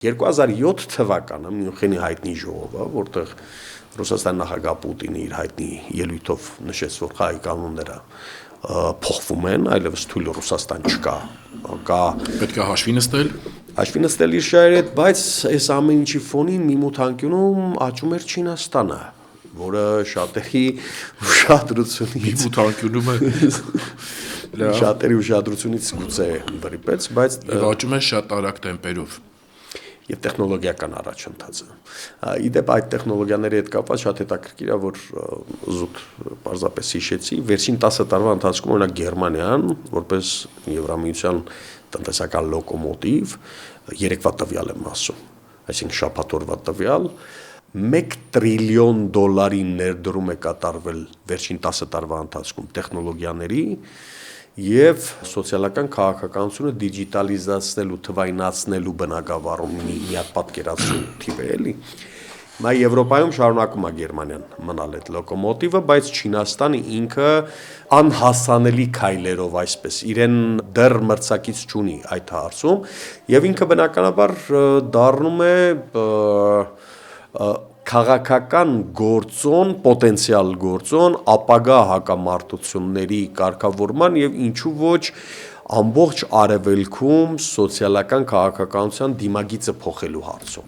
2007 թվականը Մյունխենի հայտնի ժողովը, որտեղ Ռուսաստան նախագահ Պուտինը իր հայտնի ելույթով նշեց, որ խաղի կանոնները փոխվում են, այլևս թույլ Ռուսաստան չկա, պետք է հաշվի նստել իր շահերի հետ, բայց այս ամեն ինչի ֆոնին մի մութանկյունում աճում էր Չինաստանը, որը շատերի ուշադրությունից գուցե վրիպեց, բայց աճում է շատ արագ տեմպերով եւ տեխնոլոգիական առաջընթացը։ Իդեպ այդ տեխնոլոգիաների հետ կապված շատ հետաքրքիր է, որ զուտ պարզապես հիշեցի, վերջին 10 տարվա ընթացքում օրինակ Գերմանիան, որպես Եվրամիության տնտեսական լոկոմոտիվ, երեկվա տվյալ եմ ասում, այսինքն շաբաթօրվա տվյալ, $1 տրիլիոն ներդրում է կատարվել վերջին 10 տարվա ընթացքում տեխնոլոգիաների եւ սոցիալական քաղաքականությունը դիջիտալիզացնելու, թվայնացնելու բնագավառում մի հատ պատկերացրու թիվ է, էլի։ Հիմա Եվրոպայում շարունակում է Գերմանիան մնալ այդ լոկոմոտիվը, բայց Չինաստանը ինքը անհասանելի քայլերով այսպես իրեն դեռ մրցակից չունի այդ հարցում եւ ինքը բնականաբար դառնում է քաղաքական գործոն, պոտենցիալ գործոն, ապագա հակամարտությունների կարգավորման եւ ինչու ոչ ամբողջ արևելքում սոցիալական քաղաքականության դիմագիծը փոխելու հարցում։